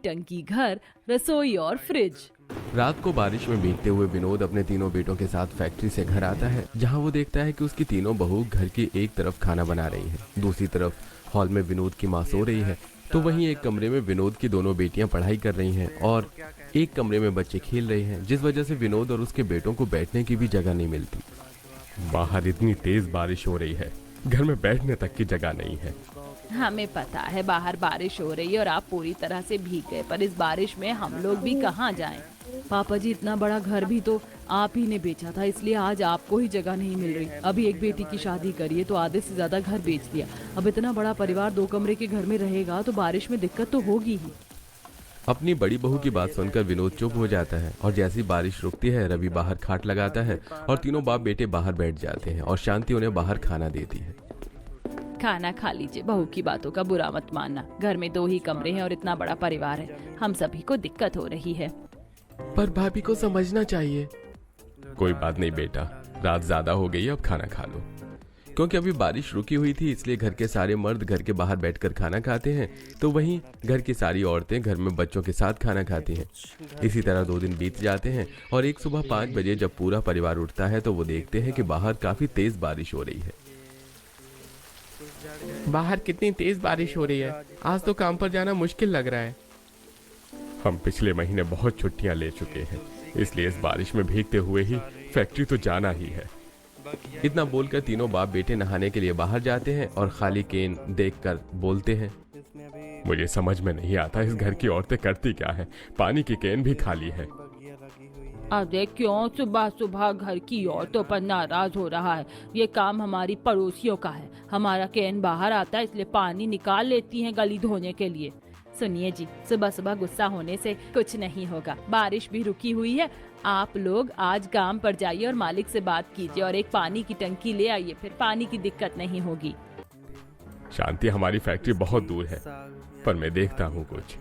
टंकी, घर, रसोई और फ्रिज। रात को बारिश में भीगते हुए विनोद अपने तीनों बेटों के साथ फैक्ट्री से घर आता है, जहां वो देखता है कि उसकी तीनों बहू घर की एक तरफ खाना बना रही हैं, दूसरी तरफ हॉल में विनोद की माँ सो रही है, तो वहीं एक कमरे में विनोद की दोनों बेटियां पढ़ाई कर रही हैं और एक कमरे में बच्चे खेल रहे हैं, जिस वजह से विनोद और उसके बेटों को बैठने की भी जगह नहीं मिलती। बाहर इतनी तेज बारिश हो रही है, घर में बैठने तक की जगह नहीं है। हमें पता है बाहर बारिश हो रही है और आप पूरी तरह से भीग गए, पर इस बारिश में हम लोग भी कहाँ जाएं? पापा जी, इतना बड़ा घर भी तो आप ही ने बेचा था, इसलिए आज आपको ही जगह नहीं मिल रही। अभी एक बेटी की शादी करिए तो आधे से ज्यादा घर बेच दिया। अब इतना बड़ा परिवार 2 कमरे के घर में रहेगा तो बारिश में दिक्कत तो होगी ही। अपनी बड़ी बहू की बात सुनकर विनोद चुप हो जाता है और जैसी बारिश रुकती है रवि बाहर खाट लगाता है और तीनों बाप बेटे बाहर बैठ जाते हैं और शांति उन्हें बाहर खाना देती है। खाना खा लीजिए, बहू की बातों का बुरा मत मानना। घर में 2 ही कमरे हैं और इतना बड़ा परिवार है, हम सभी को दिक्कत हो रही है। पर भाभी को समझना चाहिए। कोई बात नहीं बेटा, रात ज्यादा हो गई, अब खाना खा लो। क्योंकि अभी बारिश रुकी हुई थी इसलिए घर के सारे मर्द घर के बाहर बैठकर खाना खाते हैं, तो वहीं घर की सारी औरतें घर में बच्चों के साथ खाना खाती हैं। इसी तरह 2 दिन बीत जाते हैं और एक सुबह 5 बजे जब पूरा परिवार उठता है तो वो देखते हैं कि बाहर काफी तेज बारिश हो रही है। बाहर कितनी तेज बारिश हो रही है, आज तो काम पर जाना मुश्किल लग रहा है। हम पिछले महीने बहुत छुट्टियां ले चुके हैं, इसलिए इस बारिश में भीगते हुए ही फैक्ट्री तो जाना ही है। इतना बोलकर तीनों बाप बेटे नहाने के लिए बाहर जाते हैं और खाली केन देखकर बोलते हैं, मुझे समझ में नहीं आता इस घर की औरतें करती क्या है, पानी की केन भी खाली है। अरे क्यों सुबह सुबह घर की औरतों पर नाराज हो रहा है? ये काम हमारी पड़ोसियों का है। हमारा कैन बाहर आता है इसलिए पानी निकाल लेती हैं गली धोने के लिए। सुनिए जी, सुबह सुबह गुस्सा होने से कुछ नहीं होगा। बारिश भी रुकी हुई है, आप लोग आज काम पर जाइए और मालिक से बात कीजिए और एक पानी की टंकी ले आइए, फिर पानी की दिक्कत नहीं होगी। शांति, हमारी फैक्ट्री बहुत दूर है, पर मैं देखता हूँ कुछ।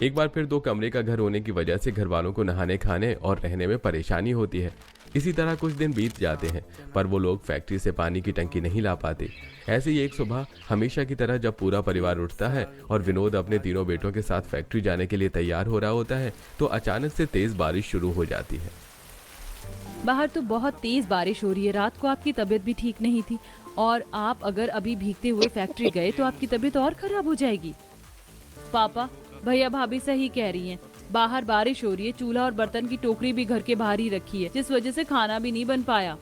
एक बार फिर 2 कमरे का घर होने की वजह से घर वालों को नहाने खाने और रहने में परेशानी होती है। इसी तरह कुछ दिन बीत जाते हैं, पर वो लोग फैक्ट्री से पानी की टंकी नहीं ला पाते। ऐसे ही एक सुबह हमेशा की तरह जब पूरा परिवार उठता है और विनोद अपने तीनों बेटों के साथ फैक्ट्री जाने के लिए तैयार हो रहा होता है तो अचानक से तेज बारिश शुरू हो जाती है। बाहर तो बहुत तेज बारिश हो रही है। रात को आपकी तबीयत भी ठीक नहीं थी और आप अगर अभी भीगते हुए फैक्ट्री गए तो आपकी तबीयत और खराब हो जाएगी। पापा, भैया भाभी सही कह रही हैं। बाहर बारिश हो रही है, चूल्हा और बर्तन की टोकरी भी घर के बाहर ही रखी है, जिस वजह से खाना भी नहीं बन पाया।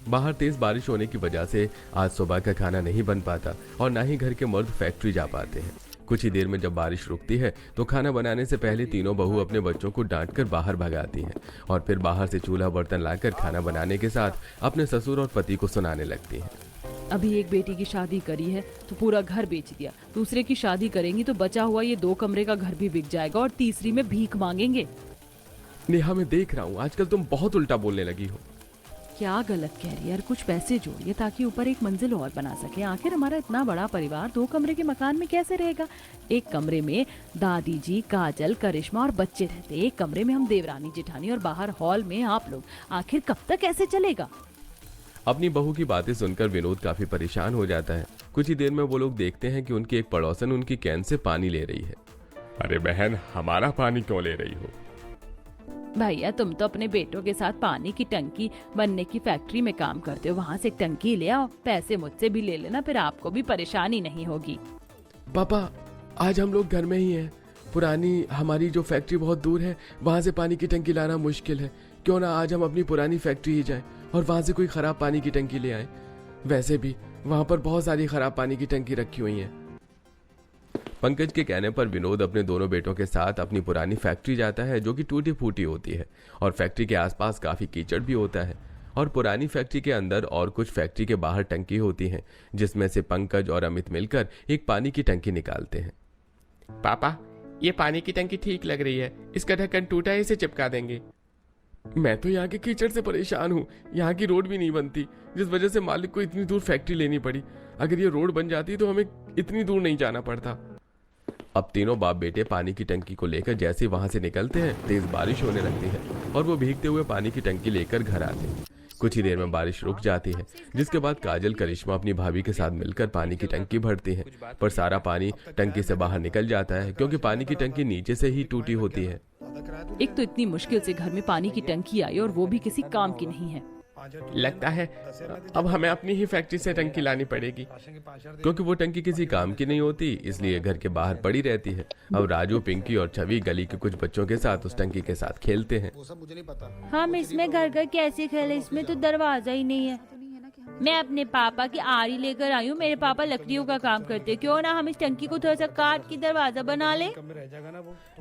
बाहर तेज बारिश होने की वजह से आज सुबह का खाना नहीं बन पाता और ना ही घर के मर्द फैक्ट्री जा पाते हैं। कुछ ही देर में जब बारिश रुकती है तो खाना बनाने से पहले तीनों बहू अपने बच्चों को डांटकर बाहर भगाती हैं और फिर बाहर से चूल्हा बर्तन लाकर खाना बनाने के साथ अपने ससुर और पति को सुनाने लगती हैं। अभी एक बेटी की शादी करी है तो पूरा घर बेच दिया, दूसरे की शादी करेंगी तो बचा हुआ ये 2 कमरे का घर भी बिक जाएगा और तीसरी में भीख मांगेंगे। नेहा, मैं देख रहा हूँ आजकल तुम बहुत उल्टा बोलने लगी हो। क्या गलत कह रही है यार? कुछ पैसे जोड़िए ताकि ऊपर एक मंजिल और बना सके। आखिर हमारा इतना बड़ा परिवार 2 कमरे के मकान में कैसे रहेगा? एक कमरे में दादी जी, काजल, करिश्मा और बच्चे रहते, एक कमरे में हम देवरानी जेठानी और बाहर हॉल में आप लोग। आखिर कब तक ऐसे चलेगा? अपनी बहू की बातें सुनकर विनोद काफी परेशान हो जाता है। कुछ ही देर में वो लोग देखते हैं कि उनकी एक पड़ोसन उनकी कैन से पानी ले रही है। अरे बहन, हमारा पानी क्यों ले रही हो? भैया, तुम तो अपने बेटों के साथ पानी की टंकी बनने की फैक्ट्री में काम करते हो, वहाँ से एक टंकी ले आओ। पैसे मुझसे भी ले लेना, फिर आपको भी परेशानी नहीं होगी। पापा, आज हम लोग घर में ही हैं। पुरानी हमारी जो फैक्ट्री बहुत दूर है, वहाँ से पानी की टंकी लाना मुश्किल है। क्यों ना आज हम अपनी पुरानी फैक्ट्री ही जाएं और वहाँ से कोई खराब पानी की टंकी ले आए। वैसे भी वहाँ पर बहुत सारी खराब पानी की टंकी रखी हुई हैं। पंकज के कहने पर विनोद अपने दोनों बेटों के साथ अपनी पुरानी फैक्ट्री जाता है, जो कि टूटी फूटी होती है और फैक्ट्री के आसपास काफी कीचड़ भी होता है। और पुरानी फैक्ट्री के अंदर और कुछ फैक्ट्री के बाहर टंकी होती हैं, जिसमें से पंकज और अमित मिलकर एक पानी की टंकी निकालते हैं। पापा, ये पानी की टंकी ठीक लग रही है, इसका ढक्कन टूटा है, इसे चिपका देंगे। मैं तो यहाँ के कीचड़ से परेशान हूँ, यहाँ की रोड भी नहीं बनती, जिस वजह से मालिक को इतनी दूर फैक्ट्री लेनी पड़ी। अगर ये रोड बन जाती तो हमें इतनी दूर नहीं जाना पड़ता। अब तीनों बाप बेटे पानी की टंकी को लेकर जैसे वहां से निकलते हैं, तेज बारिश होने लगती है और वो भीगते हुए पानी की टंकी लेकर घर आते हैं। कुछ ही देर में बारिश रुक जाती है, जिसके बाद काजल करिश्मा अपनी भाभी के साथ मिलकर पानी की टंकी भरती हैं, पर सारा पानी टंकी से बाहर निकल जाता है क्योंकि पानी की टंकी नीचे से ही टूटी होती है। एक तो इतनी मुश्किल से घर में पानी की टंकी आई और वो भी किसी काम की नहीं है। लगता है अब हमें अपनी ही फैक्ट्री से टंकी लानी पड़ेगी, क्योंकि वो टंकी किसी काम की नहीं होती, इसलिए घर के बाहर पड़ी रहती है। अब राजू, पिंकी और छवि गली के कुछ बच्चों के साथ उस टंकी के साथ खेलते हैं। हम इसमें घर कैसे खेले, इसमें तो दरवाजा ही नहीं है। मैं अपने पापा की आरी लेकर आई हूँ, मेरे पापा लकड़ियों का काम करते हैं, क्यों ना हम इस टंकी को थोड़ा सा काट के दरवाजा बना ले।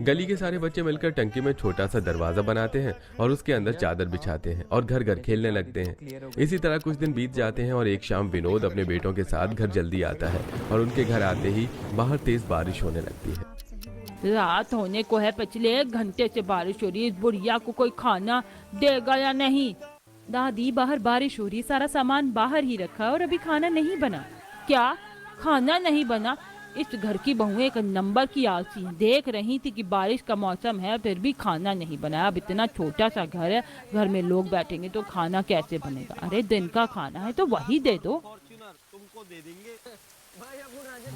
गली के सारे बच्चे मिलकर टंकी में छोटा सा दरवाजा बनाते हैं और उसके अंदर चादर बिछाते हैं और घर घर खेलने लगते हैं। इसी तरह कुछ दिन बीत जाते हैं और एक शाम विनोद अपने बेटों के साथ घर जल्दी आता है और उनके घर आते ही बाहर तेज बारिश होने लगती है। रात होने को है, पिछले 1 घंटे से बारिश हो रही है। इस बुढ़िया को कोई खाना देगा या नहीं? दादी, बाहर बारिश हो रही है, सारा सामान बाहर ही रखा है और अभी खाना नहीं बना। क्या खाना नहीं बना? इस घर की बहू एक नंबर की आलसी है। देख रही थी कि बारिश का मौसम है, फिर भी खाना नहीं बनाया। अब इतना छोटा सा घर है, घर में लोग बैठेंगे तो खाना कैसे बनेगा? अरे दिन का खाना है तो वही दे दो।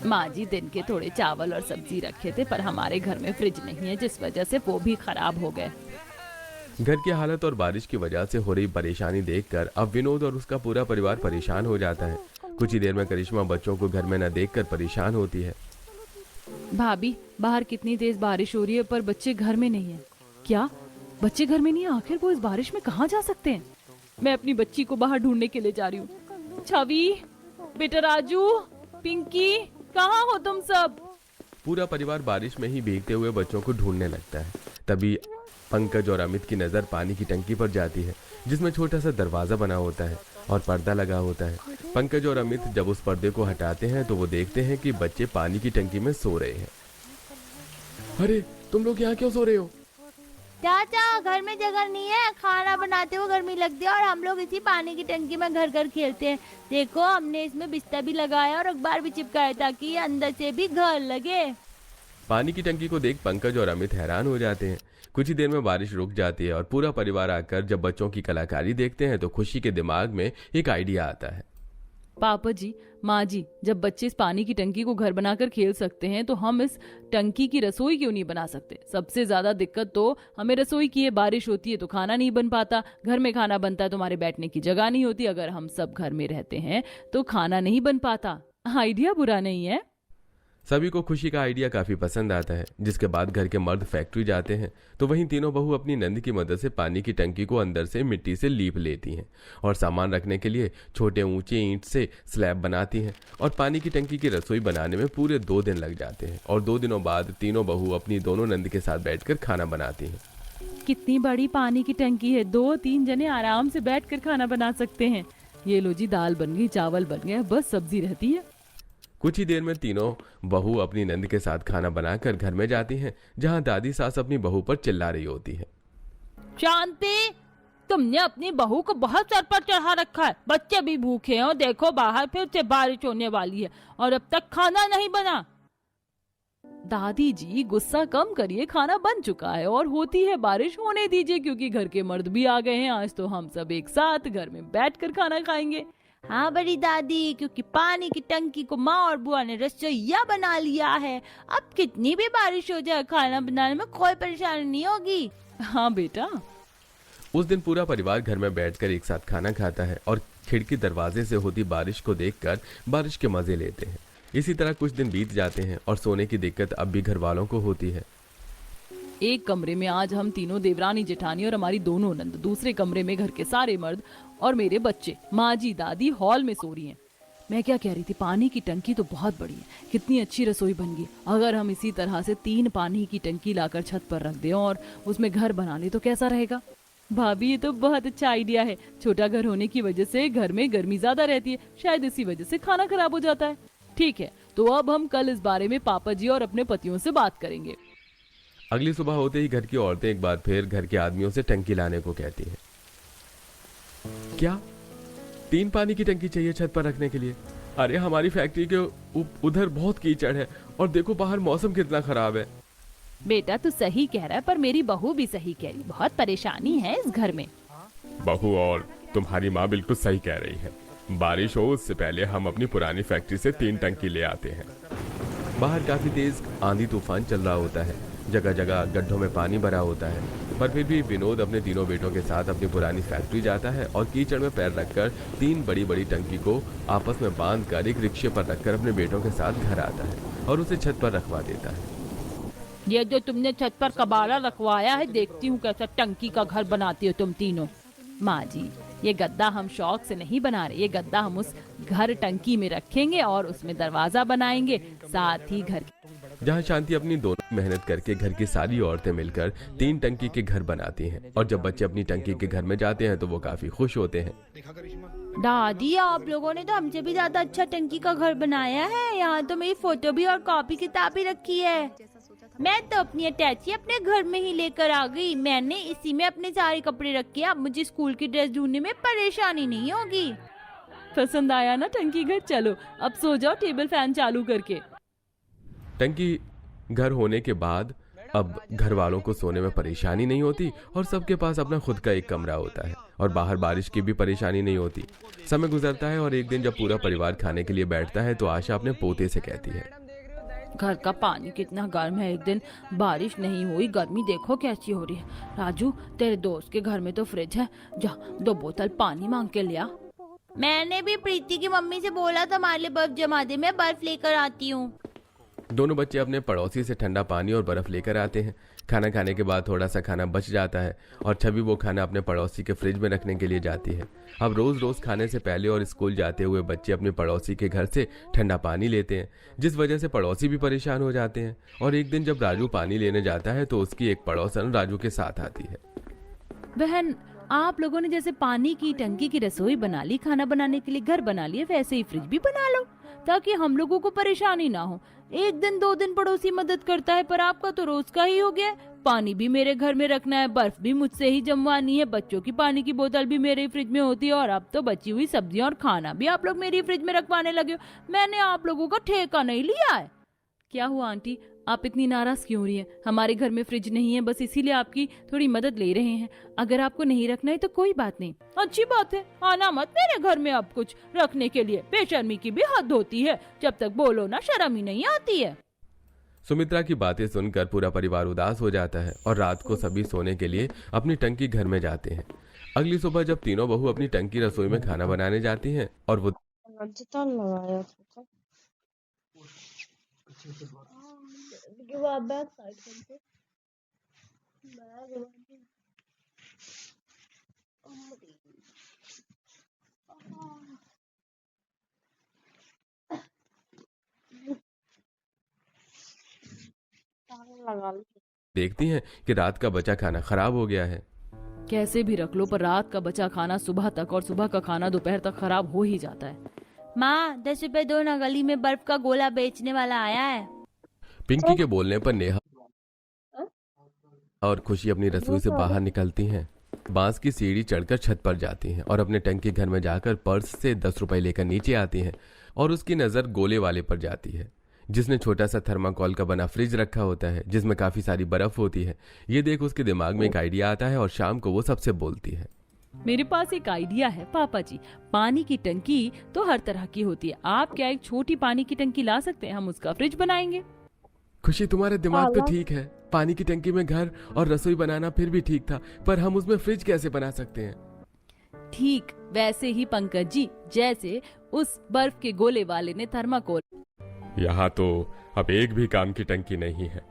माँ जी दिन के थोड़े चावल और सब्जी रखे थे, पर हमारे घर में फ्रिज नहीं है, जिस वजह से वो भी खराब हो गए। घर की हालत और बारिश की वजह से हो रही परेशानी देखकर अब विनोद और उसका पूरा परिवार परेशान हो जाता है। कुछ ही देर में करिश्मा बच्चों को घर में न देखकर परेशान होती है। भाभी, बाहर कितनी तेज बारिश हो रही है पर बच्चे घर में नहीं है। क्या बच्चे घर में नहीं है? आखिर वो इस बारिश में कहाँ जा सकते हैं? मैं अपनी बच्ची को बाहर ढूंढने के लिए जा रही हूँ। छवि, बेटा राजू, पिंकी, कहाँ हो तुम सब? पूरा परिवार बारिश में ही भीगते हुए बच्चों को ढूंढने लगता है। तभी पंकज और अमित की नजर पानी की टंकी पर जाती है, जिसमें छोटा सा दरवाजा बना होता है और पर्दा लगा होता है। पंकज और अमित जब उस पर्दे को हटाते हैं तो वो देखते हैं कि बच्चे पानी की टंकी में सो रहे हैं। अरे तुम लोग यहाँ क्यों सो रहे हो? चाचा, घर में जगह नहीं है, खाना बनाते हुए गर्मी लगती है और हम लोग इसी पानी की टंकी में घर घर खेलते हैं। देखो, हमने इसमें बिस्तर भी लगाया और अखबार भी चिपकाया ताकि अंदर से भी घर लगे। पानी की टंकी को देख पंकज और अमित हैरान हो जाते हैं। कुछ ही देर में बारिश रुक जाती है और पूरा परिवार आकर जब बच्चों की कलाकारी देखते हैं तो खुशी के दिमाग में एक आइडिया आता है। पापा जी, माँ जी, जब बच्चे इस पानी की टंकी को घर बनाकर खेल सकते हैं तो हम इस टंकी की रसोई क्यों नहीं बना सकते? सबसे ज्यादा दिक्कत तो हमें रसोई की है। बारिश होती है तो खाना नहीं बन पाता, घर में खाना बनता है तो हमारे बैठने की जगह नहीं होती। अगर हम सब घर में रहते हैं तो खाना नहीं बन पाता। आइडिया बुरा नहीं है। सभी को खुशी का आइडिया काफी पसंद आता है। जिसके बाद घर के मर्द फैक्ट्री जाते हैं तो वहीं तीनों बहू अपनी नंद की मदद से पानी की टंकी को अंदर से मिट्टी से लीप लेती हैं और सामान रखने के लिए छोटे ऊंचे ईंट से स्लैब बनाती हैं और पानी की टंकी की रसोई बनाने में पूरे 2 दिन लग जाते हैं। और 2 दिनों बाद तीनों बहू अपनी दोनों नंद के साथ बैठकर खाना बनाती हैं। कितनी बड़ी पानी की टंकी है, 2-3 जने आराम से बैठकर खाना बना सकते हैं। ये लो जी, दाल बन गई, चावल बन गया, बस सब्जी रहती है। कुछ ही देर में तीनों बहू अपनी नंद के साथ खाना बनाकर घर में जाती हैं, जहां दादी सास अपनी बहू पर चिल्ला रही होती है। शांति, तुमने अपनी बहू को बहुत सर पर चढ़ा रखा है। बच्चे भी भूखे हैं और देखो बाहर फिर से बारिश होने वाली है और अब तक खाना नहीं बना। दादी जी, गुस्सा कम करिए, खाना बन चुका है और होती है बारिश, होने दीजिए, क्योंकि घर के मर्द भी आ गए हैं। आज तो हम सब एक साथ घर में बैठकर खाना खाएंगे। हाँ बड़ी दादी, क्योंकि पानी की टंकी को माँ और बुआ ने रसोईया बना लिया है। अब कितनी भी बारिश हो जाए, खाना बनाने में कोई परेशानी नहीं होगी। हाँ बेटा। उस दिन पूरा परिवार घर में बैठकर एक साथ खाना खाता है और खिड़की दरवाजे से होती बारिश को देखकर बारिश के मजे लेते हैं। इसी तरह कुछ दिन बीत जाते हैं और सोने की दिक्कत अब भी घर वालों को होती है। एक कमरे में आज हम तीनों, देवरानी जेठानी और हमारी दोनों नंद, दूसरे कमरे में घर के सारे मर्द और मेरे बच्चे, माँ जी दादी हॉल में सो रही हैं। मैं क्या कह रही थी, पानी की टंकी तो बहुत बड़ी है, कितनी अच्छी रसोई बन गई। अगर हम इसी तरह से 3 पानी की टंकी लाकर छत पर रख दें और उसमें घर बना ले तो कैसा रहेगा? भाभी, ये तो बहुत अच्छा आइडिया है। छोटा घर होने की वजह से घर में गर्मी ज्यादा रहती है, शायद इसी वजह से खाना खराब हो जाता है। ठीक है, तो अब हम कल इस बारे में पापा जी और अपने पतियों से बात करेंगे। अगली सुबह होते ही घर की औरतें एक बार फिर घर के आदमियों से टंकी लाने को कहती हैं। क्या 3 पानी की टंकी चाहिए छत पर रखने के लिए? अरे हमारी फैक्ट्री के उधर बहुत कीचड़ है और देखो बाहर मौसम कितना खराब है। बेटा तू सही कह रहा है, पर मेरी बहू भी सही कह रही, बहुत परेशानी है इस घर में। बहू और तुम्हारी माँ बिल्कुल सही कह रही है। बारिश हो उससे पहले हम अपनी पुरानी फैक्ट्री से 3 टंकी ले आते हैं। बाहर काफी तेज आंधी तूफान चल रहा होता है, जगह जगह गड्ढों में पानी भरा होता है, पर फिर भी विनोद अपने तीनों बेटों के साथ अपनी पुरानी फैक्ट्री जाता है और कीचड़ में पैर रखकर 3 बड़ी बड़ी टंकी को आपस में बांधकर एक रिक्शे पर रखकर अपने बेटों के साथ घर आता है और उसे छत पर रखवा देता है। ये जो तुमने छत पर कबाड़ा रखवाया है, देखती हूँ कैसा टंकी का घर बनाती हो तुम तीनों। माँ जी, ये गद्दा हम शौक से नहीं बना रहे, ये गद्दा हम उस घर टंकी में रखेंगे और उसमें दरवाजा बनाएंगे, साथ ही घर। जहाँ शांति अपनी दोनों मेहनत करके घर की सारी औरतें मिलकर 3 टंकी के घर बनाती हैं और जब बच्चे अपनी टंकी के घर में जाते हैं तो वो काफी खुश होते हैं। दादी, आप लोगों ने तो हमसे भी ज्यादा अच्छा टंकी का घर बनाया है। यहाँ तो मेरी फोटो भी और कॉपी किताब भी रखी है। मैं तो अपनी अटैची अपने घर में ही लेकर आ गई। मैंने इसी में अपने सारे कपड़े रखे। अब मुझे स्कूल की ड्रेस ढूंढने में परेशानी नहीं होगी। पसंद आया ना टंकी घर? चलो अब सो जाओ टेबल फैन चालू करके। टंकी घर होने के बाद अब घर वालों को सोने में परेशानी नहीं होती और सबके पास अपना खुद का एक कमरा होता है और बाहर बारिश की भी परेशानी नहीं होती। समय गुजरता है और एक दिन जब पूरा परिवार खाने के लिए बैठता है तो आशा अपने पोते से कहती है, घर का पानी कितना गर्म है। एक दिन बारिश नहीं हुई, गर्मी देखो कैसी हो रही है। राजू, तेरे दोस्त के घर में तो फ्रिज है, जा 2 बोतल पानी मांग के लिया। मैंने भी प्रीति की मम्मी से बोला था हमारे लिए बर्फ जमा दे, मैं बर्फ लेकर आती हूँ। दोनों बच्चे अपने पड़ोसी से ठंडा पानी और बर्फ लेकर आते हैं। खाना खाने के बाद थोड़ा सा खाना बच जाता है और छवि वो खाना अपने पड़ोसी के फ्रिज में रखने के लिए जाती है। अब रोज रोज खाने से पहले और स्कूल जाते हुए बच्चे अपने पड़ोसी के घर से ठंडा पानी लेते हैं, जिस वजह से पड़ोसी भी परेशान हो जाते हैं। और एक दिन जब राजू पानी लेने जाता है तो उसकी एक पड़ोसन राजू के साथ आती है। बहन, आप लोगों ने जैसे पानी की टंकी की रसोई बना ली, खाना बनाने के लिए घर बना लिए, वैसे ही फ्रिज भी बना लो ताकि हम लोगों को परेशानी ना हो। 1 दिन 2 दिन पड़ोसी मदद करता है, पर आपका तो रोज का ही हो गया। पानी भी मेरे घर में रखना है, बर्फ भी मुझसे ही जमवानी है, बच्चों की पानी की बोतल भी मेरे ही फ्रिज में होती है और अब तो बची हुई सब्जियां और खाना भी आप लोग मेरी फ्रिज में रखवाने लगे हो। मैंने आप लोगों का ठेका नहीं लिया है। क्या हुआ आंटी, आप इतनी नाराज क्यों हो रही हैं? हमारे घर में फ्रिज नहीं है, बस इसीलिए आपकी थोड़ी मदद ले रहे हैं। अगर आपको नहीं रखना है तो कोई बात नहीं। अच्छी बात है, आना मत मेरे घर में अब कुछ रखने के लिए। बेशर्मी की भी हद होती है, जब तक बोलो ना शर्म ही नहीं आती है। सुमित्रा की बातें सुनकर पूरा परिवार उदास हो जाता है और रात को सभी सोने के लिए अपनी टंकी घर में जाते हैं। अगली सुबह जब तीनों बहू अपनी टंकी रसोई में खाना बनाने जाती हैं और वो देखती हैं कि रात का बचा खाना खराब हो गया है। कैसे भी रख लो, पर रात का बचा खाना सुबह तक और सुबह का खाना दोपहर तक खराब हो ही जाता है। माँ, 10 रुपए दो ना, गली में बर्फ का गोला बेचने वाला आया है। पिंकी के बोलने पर नेहा और खुशी अपनी रसोई से बाहर निकलती हैं, बांस की सीढ़ी चढ़कर छत पर जाती हैं और अपने टंकी घर में जाकर पर्स से 10 रुपए लेकर नीचे आती हैं और उसकी नजर गोले वाले पर जाती है जिसने छोटा सा थर्माकोल का बना फ्रिज रखा होता है जिसमें काफी सारी बर्फ होती है। ये देख उसके दिमाग में एक आइडिया आता है और शाम को वो सबसे बोलती है, मेरे पास एक आइडिया है पापा जी। पानी की टंकी तो हर तरह की होती है, आप क्या एक छोटी पानी की टंकी ला सकते हैं? हम उसका फ्रिज बनाएंगे। खुशी, तुम्हारे दिमाग तो ठीक है, पानी की टंकी में घर और रसोई बनाना फिर भी ठीक था, पर हम उसमें फ्रिज कैसे बना सकते हैं? ठीक वैसे ही पंकज जी, जैसे उस बर्फ के गोले वाले ने थर्माकोल। यहाँ तो अब एक भी काम की टंकी नहीं है।